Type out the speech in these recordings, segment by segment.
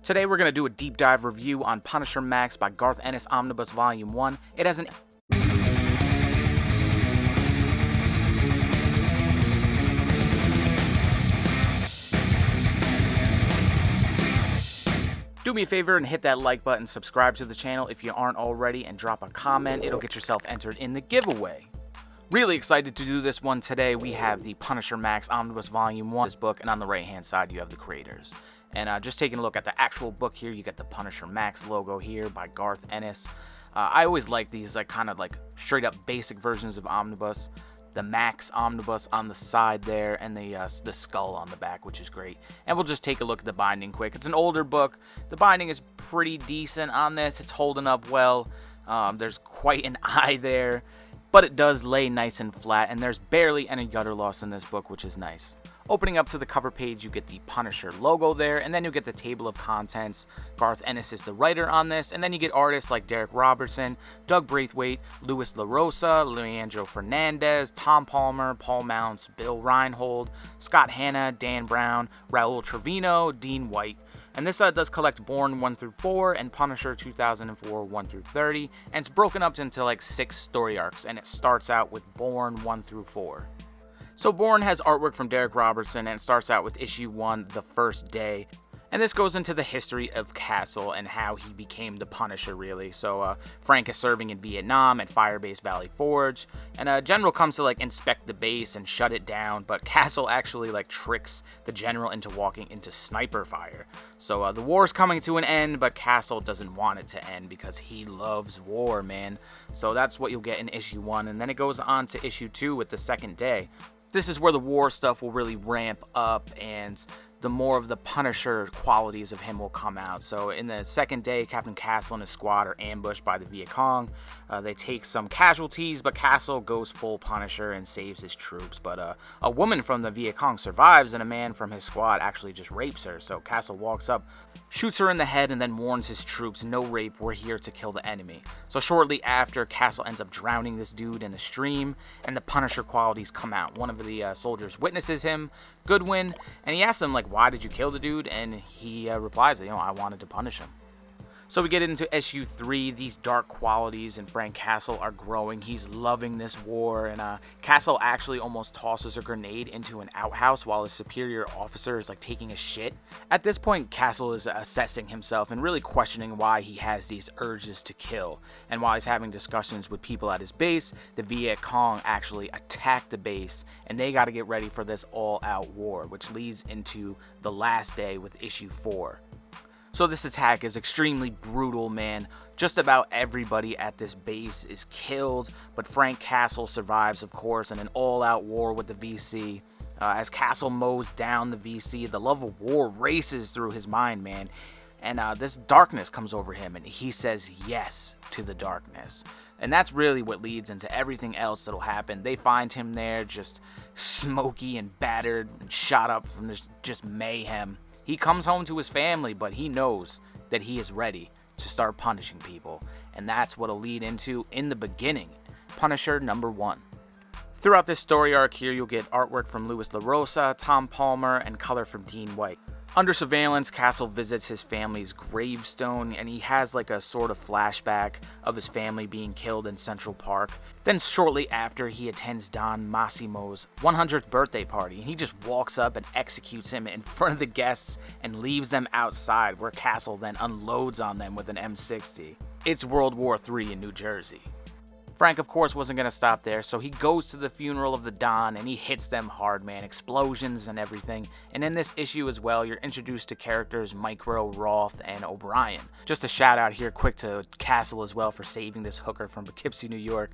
Today we're going to do a deep dive review on Punisher Max by Garth Ennis Omnibus Volume 1. It has an... Do me a favor and hit that like button, subscribe to the channel if you aren't already, and drop a comment. It'll get yourself entered in the giveaway. Really excited to do this one today. We have the Punisher Max Omnibus Volume 1, this book, and on the right hand side you have the creators. And just taking a look at the actual book here, you get the Punisher Max logo here by Garth Ennis. I always like these kind of straight up basic versions of Omnibus. The Max Omnibus on the side there, and the skull on the back, which is great. And we'll just take a look at the binding quick. It's an older book. The binding is pretty decent on this. It's holding up well. There's quite an eye there, but it does lay nice and flat, and there's barely any gutter loss in this book, which is nice. Opening up to the cover page, you get the Punisher logo there, and then you get the table of contents. Garth Ennis is the writer on this, and then you get artists like Darick Robertson, Doug Braithwaite, Louis LaRosa, Leandro Fernandez, Tom Palmer, Paul Mounts, Bill Reinhold, Scott Hanna, Dan Brown, Raul Trevino, Dean White. And this does collect Born 1 through 4 and Punisher 2004 1 through 30, and it's broken up into 6 story arcs, and it starts out with Born 1 through 4. So Born has artwork from Darick Robertson, and it starts out with issue 1, The First Day. And this goes into the history of Castle and how he became the Punisher, really. So Frank is serving in Vietnam at Firebase Valley Forge, and a general comes to inspect the base and shut it down, but Castle actually tricks the general into walking into sniper fire. So the war is coming to an end, but Castle doesn't want it to end because he loves war, man. So that's what you'll get in issue 1, and then it goes on to issue 2 with The Second Day. This is where the war stuff will really ramp up, and the more of the Punisher qualities of him will come out. So in The Second Day, Captain Castle and his squad are ambushed by the Viet Cong. They take some casualties, but Castle goes full Punisher and saves his troops. But a woman from the Viet Cong survives, and a man from his squad actually just rapes her. So Castle walks up, shoots her in the head, and then warns his troops, no rape, we're here to kill the enemy. So shortly after, Castle ends up drowning this dude in the stream, and the Punisher qualities come out. One of the soldiers witnesses him, Goodwin, and he asks him, why did you kill the dude? And he replies that, I wanted to punish him. So we get into issue 3. These dark qualities in Frank Castle are growing. He's loving this war, and Castle actually almost tosses a grenade into an outhouse while his superior officer is taking a shit. At this point, Castle is assessing himself and really questioning why he has these urges to kill. And while he's having discussions with people at his base, the Viet Cong actually attack the base, and they got to get ready for this all-out war, which leads into The Last Day with issue 4. So this attack is extremely brutal, man. Just about everybody at this base is killed, but Frank Castle survives, of course, in an all-out war with the VC. As Castle mows down the VC, the love of war races through his mind, man. And this darkness comes over him, and he says yes to the darkness. And that's really what leads into everything else that'll happen. They find him there just smoky and battered and shot up from this just mayhem. He comes home to his family, but he knows that he is ready to start punishing people. And that's what'll lead into, in the beginning, Punisher number 1. Throughout this story arc here, you'll get artwork from Louis LaRosa, Tom Palmer, and color from Dean White. Under surveillance, Castle visits his family's gravestone, and he has a sort of flashback of his family being killed in Central Park. Then shortly after, he attends Don Massimo's 100th birthday party, and he just walks up and executes him in front of the guests and leaves them outside, where Castle then unloads on them with an M60. It's World War III in New Jersey. Frank, of course, wasn't going to stop there, so he goes to the funeral of the Don, and he hits them hard, man. Explosions and everything. And in this issue as well, you're introduced to characters Micro, Roth, and O'Brien. Just a shout out here quick to Castle as well for saving this hooker from Poughkeepsie, New York.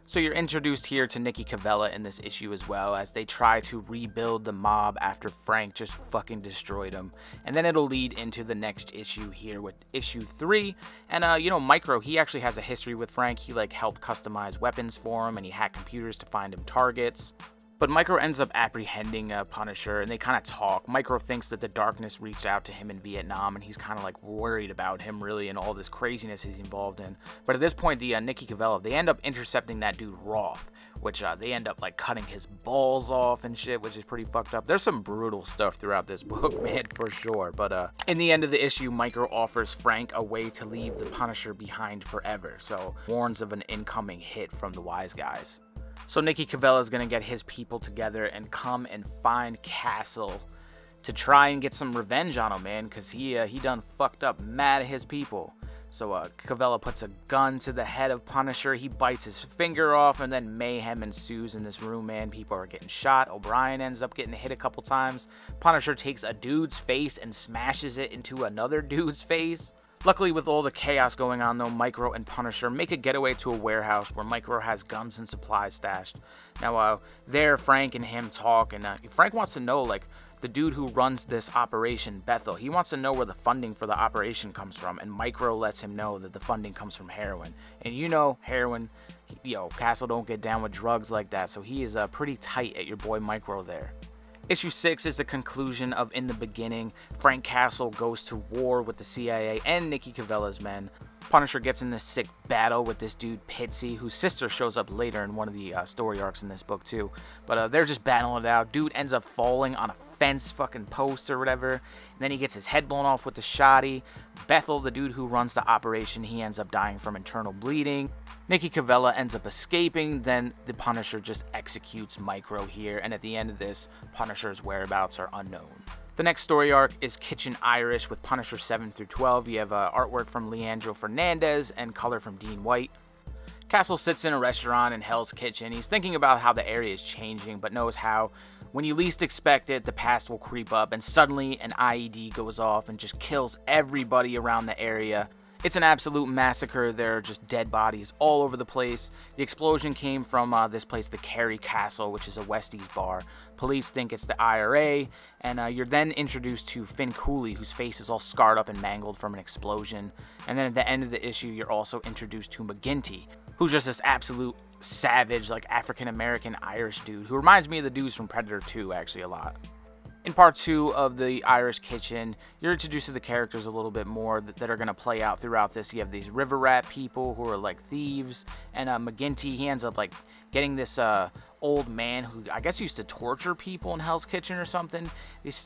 So you're introduced here to Nikki Cavella in this issue as well, as they try to rebuild the mob after Frank just fucking destroyed them. And then it'll lead into the next issue here with issue 3. And Micro, he actually has a history with Frank. He helped customize weapons for him, and he hacked computers to find him targets. But Micro ends up apprehending Punisher, and they kind of talk. Micro thinks that the darkness reached out to him in Vietnam, and he's kind of worried about him, really, and all this craziness he's involved in. But at this point, the Nikki Cavella, they end up intercepting that dude Roth, which they end up like cutting his balls off and shit, which is pretty fucked up. There's some brutal stuff throughout this book, man, for sure. But in the end of the issue, Micro offers Frank a way to leave the Punisher behind forever, so warns of an incoming hit from the Wise Guys. So Nikki Cavella is going to get his people together and come and find Castle to try and get some revenge on him, man, because he done fucked up mad at his people. So Cavella puts a gun to the head of Punisher, he bites his finger off, and then mayhem ensues in this room, man. People are getting shot, O'Brien ends up getting hit a couple times, Punisher takes a dude's face and smashes it into another dude's face. Luckily, with all the chaos going on though, Micro and Punisher make a getaway to a warehouse where Micro has guns and supplies stashed. Now, there Frank and him talk, and Frank wants to know, like, the dude who runs this operation, Bethel, he wants to know where the funding for the operation comes from, and Micro lets him know that the funding comes from heroin. And you know, heroin, Castle don't get down with drugs like that, so he is pretty tight at your boy Micro there. Issue 6 is the conclusion of In the Beginning. Frank Castle goes to war with the CIA and Nikki Cavella's men. Punisher gets in this sick battle with this dude Pitsy, whose sister shows up later in one of the story arcs in this book too. But they're just battling it out. Dude ends up falling on a fence fucking post or whatever. And then he gets his head blown off with the shotty. Bethel, the dude who runs the operation, he ends up dying from internal bleeding. Nikki Cavella ends up escaping, then the Punisher just executes Micro here, and at the end of this, Punisher's whereabouts are unknown. The next story arc is Kitchen Irish with Punisher 7 through 12. You have artwork from Leandro Fernandez and color from Dean White. Castle sits in a restaurant in Hell's Kitchen. He's thinking about how the area is changing, but knows how when you least expect it, the past will creep up, and suddenly an IED goes off and just kills everybody around the area. It's an absolute massacre. There are just dead bodies all over the place. The explosion came from this place, the Kerry Castle, which is a Westies bar. Police think it's the IRA, and you're then introduced to Finn Cooley, whose face is all scarred up and mangled from an explosion. And then at the end of the issue, you're also introduced to McGinty, who's just this absolute savage, like African-American Irish dude, who reminds me of the dudes from Predator 2, actually, a lot. In part 2 of the Irish Kitchen, you're introduced to the characters a little bit more that are going to play out throughout this. You have these river rat people who are like thieves, and McGinty, he ends up like getting this old man who I guess used to torture people in Hell's Kitchen or something.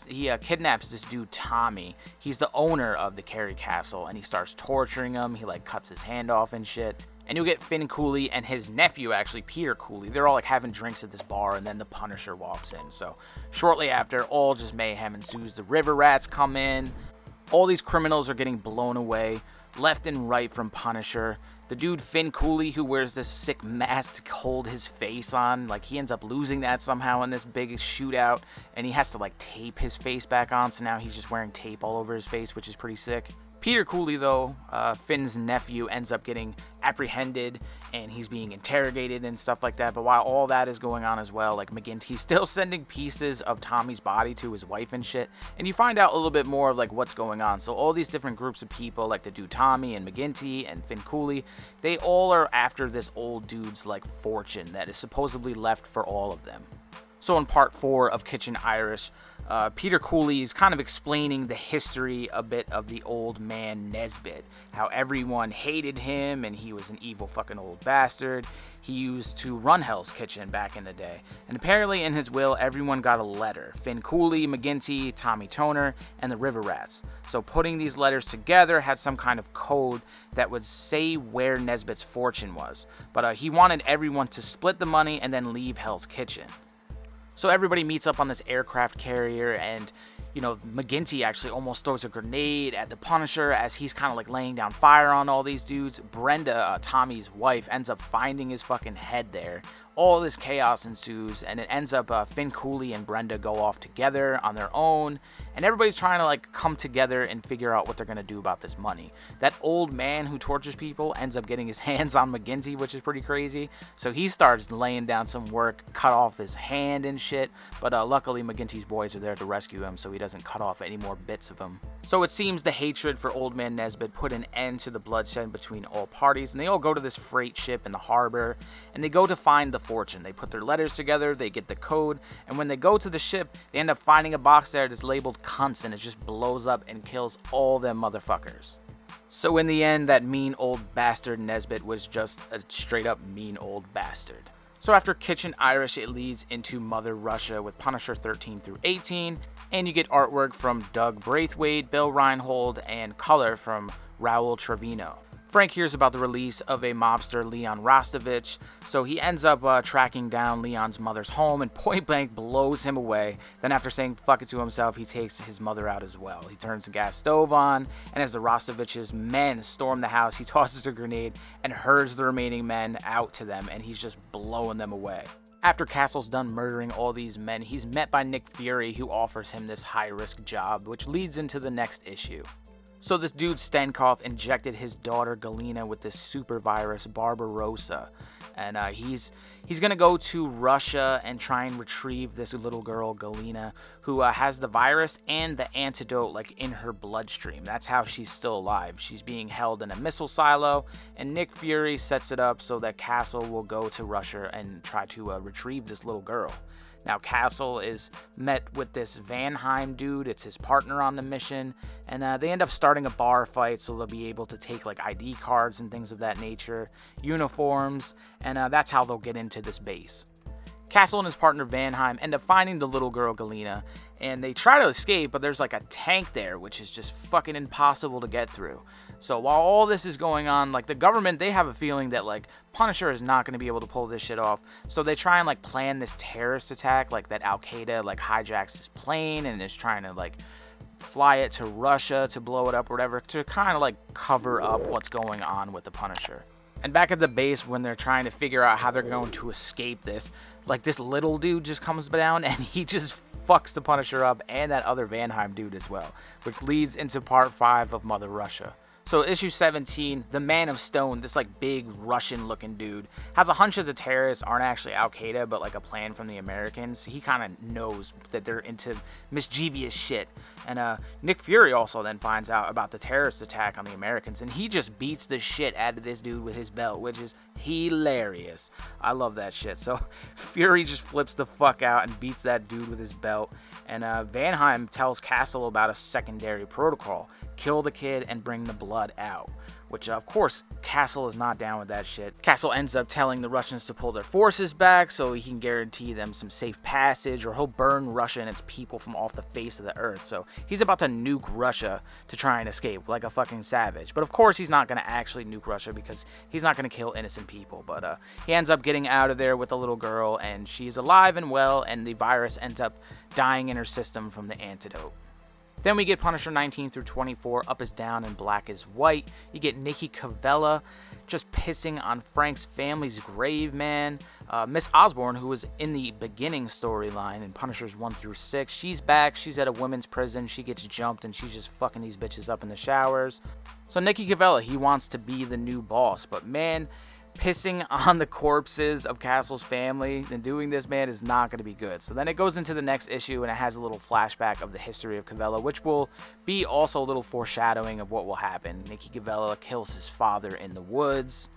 He kidnaps this dude Tommy. He's the owner of the Kerry Castle, and he starts torturing him. He like cuts his hand off and shit. And you'll get Finn Cooley and his nephew, actually, Peter Cooley. They're all like having drinks at this bar, and then the Punisher walks in. So shortly after, all just mayhem ensues. The river rats come in. All these criminals are getting blown away left and right from Punisher. The dude Finn Cooley, who wears this sick mask to hold his face on, like he ends up losing that somehow in this big shootout, and he has to like tape his face back on, so now he's just wearing tape all over his face, which is pretty sick. Peter Cooley, though, Finn's nephew, ends up getting apprehended, and he's being interrogated and stuff like that. But while all that is going on as well, like McGinty's still sending pieces of Tommy's body to his wife and shit, and you find out a little bit more of like what's going on. So all these different groups of people, like the dude Tommy and McGinty and Finn Cooley, they all are after this old dude's like fortune that is supposedly left for all of them. So in part 4 of Kitchen Irish, Peter Cooley is kind of explaining the history a bit of the old man Nesbitt, how everyone hated him and he was an evil fucking old bastard. He used to run Hell's Kitchen back in the day, and apparently in his will everyone got a letter: Finn Cooley, McGinty, Tommy Toner, and the River Rats. So putting these letters together had some kind of code that would say where Nesbitt's fortune was, but he wanted everyone to split the money and then leave Hell's Kitchen. So everybody meets up on this aircraft carrier, and, you know, McGinty actually almost throws a grenade at the Punisher as he's kind of like laying down fire on all these dudes. Brenda, Tommy's wife, ends up finding his fucking head there. All this chaos ensues, and it ends up Finn Cooley and Brenda go off together on their own, and everybody's trying to like come together and figure out what they're gonna do about this money. That old man who tortures people ends up getting his hands on McGinty, which is pretty crazy, so he starts laying down some work, cut off his hand and shit, but luckily McGinty's boys are there to rescue him so he doesn't cut off any more bits of him. So it seems the hatred for old man Nesbitt put an end to the bloodshed between all parties, and they all go to this freight ship in the harbor, and they go to find the fortune. They put their letters together, they get the code, and when they go to the ship, they end up finding a box there that's labeled cunts, and it just blows up and kills all them motherfuckers. So in the end, that mean old bastard Nesbitt was just a straight up mean old bastard. So after Kitchen Irish, it leads into Mother Russia with Punisher 13 through 18, and you get artwork from Doug Braithwaite, Bill Reinhold, and color from Raul Trevino. Frank hears about the release of a mobster, Leon Rostovich, so he ends up tracking down Leon's mother's home and point blank blows him away. Then after saying fuck it to himself, he takes his mother out as well. He turns the gas stove on, and as the Rostovich's men storm the house, he tosses a grenade and herds the remaining men out to them, and he's just blowing them away. After Castle's done murdering all these men, he's met by Nick Fury, who offers him this high-risk job, which leads into the next issue. So this dude Stenkov injected his daughter Galina with this super virus Barbarossa, and he's gonna go to Russia and try and retrieve this little girl Galina, who has the virus and the antidote like in her bloodstream. That's how she's still alive. She's being held in a missile silo, and Nick Fury sets it up so that Castle will go to Russia and try to retrieve this little girl. Now, Castle is met with this Vanheim dude. It's his partner on the mission, and they end up starting a bar fight, so they'll be able to take like ID cards and things of that nature, uniforms, and that's how they'll get into this base. Castle and his partner Vanheim end up finding the little girl Galina, and they try to escape, but there's like a tank there, which is just fucking impossible to get through. So while all this is going on, like the government, they have a feeling that like Punisher is not going to be able to pull this shit off. So they try and like plan this terrorist attack, like that Al-Qaeda like hijacks his plane and is trying to like fly it to Russia to blow it up or whatever, to kind of like cover up what's going on with the Punisher. And back at the base, when they're trying to figure out how they're going to escape this, like this little dude just comes down and he just fucks the Punisher up and that other Vanheim dude as well, which leads into part 5 of Mother Russia. So issue 17, the Man of Stone, this like big Russian looking dude, has a hunch that the terrorists aren't actually Al-Qaeda, but like a plan from the Americans. He kind of knows that they're into mischievous shit. And Nick Fury also then finds out about the terrorist attack on the Americans, and he just beats the shit out of this dude with his belt, which is hilarious. I love that shit. So Fury just flips the fuck out and beats that dude with his belt. And Vanheim tells Castle about a secondary protocol: kill the kid and bring the blood out. Which, of course, Castle is not down with that shit. Castle ends up telling the Russians to pull their forces back so he can guarantee them some safe passage, or he'll burn Russia and its people from off the face of the earth. So he's about to nuke Russia to try and escape like a fucking savage. But of course, he's not going to actually nuke Russia because he's not going to kill innocent people. But he ends up getting out of there with the little girl, and she's alive and well, and the virus ends up dying in her system from the antidote. Then we get Punisher 19 through 24, Up is Down and Black is White. You get Nikki Cavella just pissing on Frank's family's grave, man. Miss Osborn, who was in the beginning storyline in Punishers 1 through 6, she's back. She's at a women's prison. She gets jumped and she's just fucking these bitches up in the showers. So Nikki Cavella, he wants to be the new boss, but man, pissing on the corpses of Castle's family and doing this, man, is not going to be good. So then it goes into the next issue, and it has a little flashback of the history of Cavella, which will be also a little foreshadowing of what will happen. Nikki Cavella kills his father in the woods,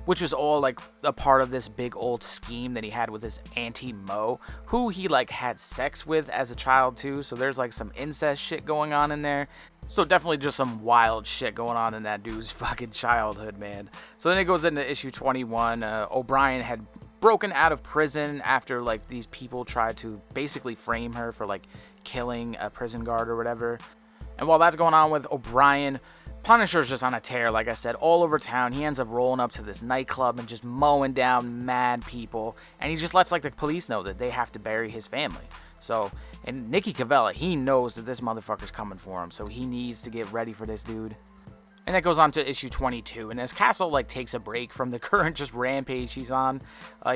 which was all like a part of this big old scheme that he had with his Auntie Mo, who he like had sex with as a child too. So there's like some incest shit going on in there. So definitely just some wild shit going on in that dude's fucking childhood, man. So then it goes into issue 21. O'Brien had broken out of prison after like these people tried to basically frame her for like killing a prison guard or whatever. And while that's going on with O'Brien, Punisher's just on a tear, like I said, all over town. He ends up rolling up to this nightclub and just mowing down mad people. And he just lets like the police know that they have to bury his family. So, and Nikki Cavella, he knows that this motherfucker's coming for him. So he needs to get ready for this dude. And that goes on to issue 22. And as Castle like takes a break from the current just rampage he's on,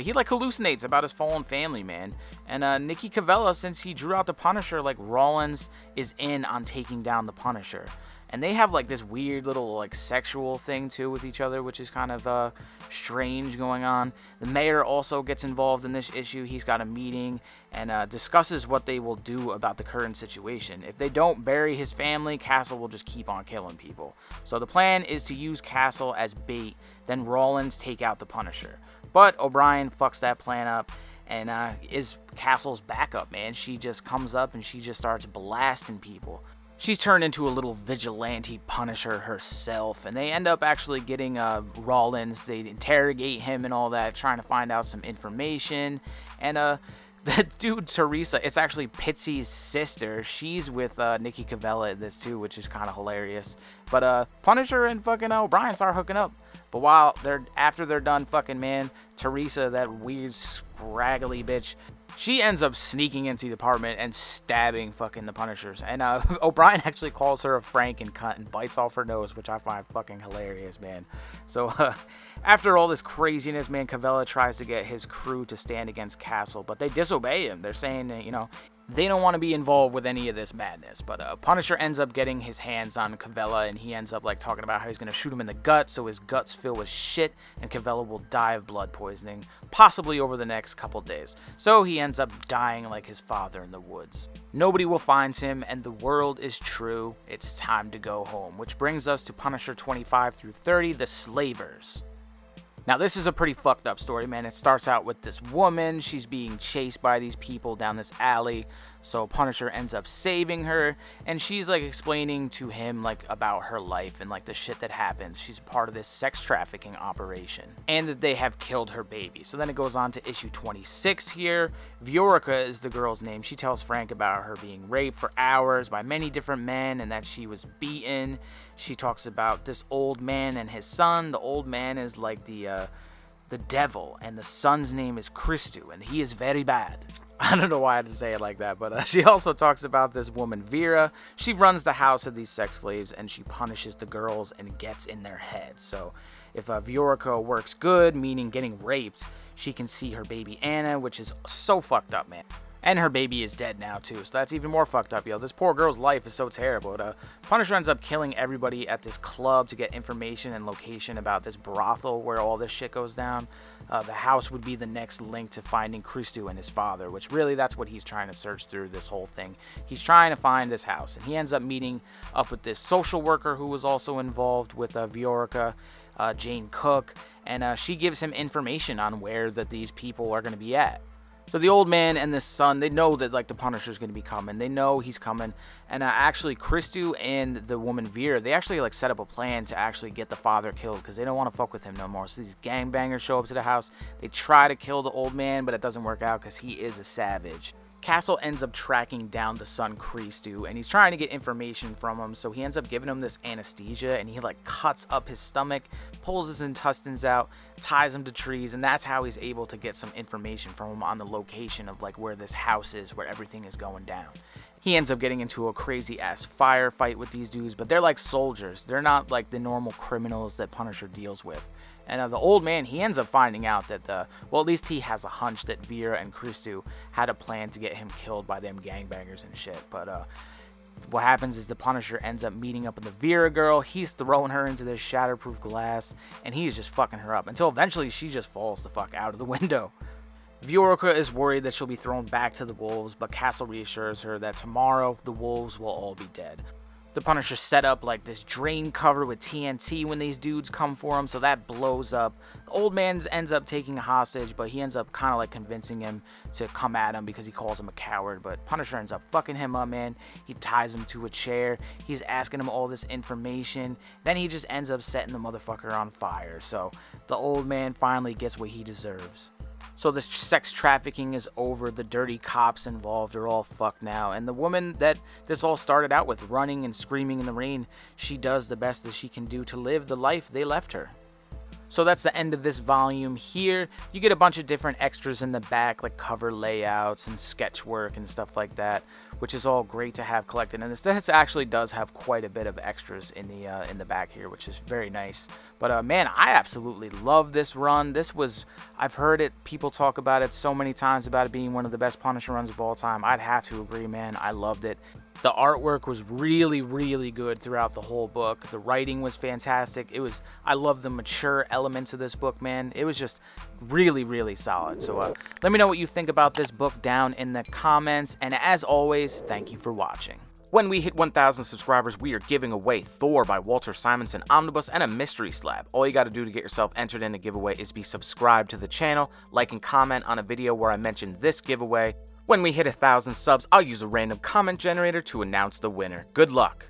he like hallucinates about his fallen family, man. And Nikki Cavella, since he drew out the Punisher, like Rollins is in on taking down the Punisher. And they have like this weird little like sexual thing too with each other, which is kind of strange going on. The mayor also gets involved in this issue. He's got a meeting and discusses what they will do about the current situation. If they don't bury his family, Castle will just keep on killing people. So the plan is to use Castle as bait, then Rollins take out the Punisher. But O'Brien fucks that plan up and is Castle's backup, man. She just comes up and she just starts blasting people. She's turned into a little vigilante Punisher herself, and they end up actually getting Rollins. They interrogate him and all that, trying to find out some information. And that dude Teresa, it's actually Pitsy's sister. She's with Nikki Cavella in this too, which is kind of hilarious. But Punisher and fucking O'Brien start hooking up. But after they're done fucking, man, Teresa, that weird scraggly bitch, she ends up sneaking into the apartment and stabbing fucking the Punishers. And O'Brien actually calls her a Franken cunt and bites off her nose, which I find fucking hilarious, man. So after all this craziness, man, Cavella tries to get his crew to stand against Castle, but they disobey him. They're saying that, you know, they don't want to be involved with any of this madness. But Punisher ends up getting his hands on Cavella, and he ends up like talking about how he's going to shoot him in the gut so his guts fill with shit, and Cavella will die of blood poisoning, possibly over the next couple days. So he ends up dying like his father in the woods. Nobody will find him, and the world is true. It's time to go home, which brings us to Punisher 25 through 30, The Slavers. Now, this is a pretty fucked up story, man. It starts out with this woman. She's being chased by these people down this alley. So Punisher ends up saving her, and she's like explaining to him like about her life and like the shit that happens. She's part of this sex trafficking operation, and that they have killed her baby. So then it goes on to issue 26 here. Viorica is the girl's name. She tells Frank about her being raped for hours by many different men and that she was beaten. She talks about this old man and his son. The old man is like the devil, and the son's name is Christu, and he is very bad. I don't know why I had to say it like that, but she also talks about this woman, Vera. She runs the house of these sex slaves, and she punishes the girls and gets in their heads. So if Viorica works good, meaning getting raped, she can see her baby Anna, which is so fucked up, man. And her baby is dead now, too, so that's even more fucked up, yo. This poor girl's life is so terrible. Punisher ends up killing everybody at this club to get information and location about this brothel where all this shit goes down. The house would be the next link to finding Christu and his father, which really that's what he's trying to search through this whole thing. He's trying to find this house, and he ends up meeting up with this social worker who was also involved with Viorica, Jane Cook, and she gives him information on where these people are going to be at. So the old man and the son, they know that like the Punisher's going to be coming. They know he's coming. And actually Christu and the woman Vera, they actually like set up a plan to actually get the father killed because they don't want to fuck with him no more. So these gangbangers show up to the house. They try to kill the old man, but it doesn't work out because he is a savage. Castle ends up tracking down the son Christu, and he's trying to get information from him, so he ends up giving him this anesthesia, and he like cuts up his stomach, pulls his intestines out, ties him to trees, and that's how he's able to get some information from him on the location of like where this house is, where everything is going down. He ends up getting into a crazy ass firefight with these dudes, but they're like soldiers. They're not like the normal criminals that Punisher deals with. And the old man, he ends up finding out that well, at least he has a hunch that Vera and Christu had a plan to get him killed by them gangbangers and shit. But what happens is the Punisher ends up meeting up with the Vera girl. He's throwing her into this shatterproof glass, and he is just fucking her up until eventually she just falls the fuck out of the window. Viorica is worried that she'll be thrown back to the wolves, but Castle reassures her that tomorrow the wolves will all be dead. The Punisher set up like this drain cover with TNT when these dudes come for him, so that blows up. The old man ends up taking a hostage, but he ends up kind of like convincing him to come at him because he calls him a coward. But Punisher ends up fucking him up, man. He ties him to a chair. He's asking him all this information. Then he just ends up setting the motherfucker on fire. So the old man finally gets what he deserves. So this sex trafficking is over. The dirty cops involved are all fucked now. And the woman that this all started out with, running and screaming in the rain, she does the best that she can do to live the life they left her. So that's the end of this volume here. You get a bunch of different extras in the back, like cover layouts and sketch work and stuff like that, which is all great to have collected. And this actually does have quite a bit of extras in the back here, which is very nice. But man, I absolutely love this run. I've heard it, people talk about it so many times about it being one of the best Punisher runs of all time. I'd have to agree, man. I loved it. The artwork was really, really good throughout the whole book. The writing was fantastic. I love the mature elements of this book, man. It was just really, really solid. So let me know what you think about this book down in the comments. And as always, thank you for watching. When we hit 1,000 subscribers, we are giving away Thor by Walter Simonson Omnibus and a mystery slab. All you got to do to get yourself entered in the giveaway is be subscribed to the channel, like and comment on a video where I mentioned this giveaway, When we hit 1,000 subs, I'll use a random comment generator to announce the winner. Good luck!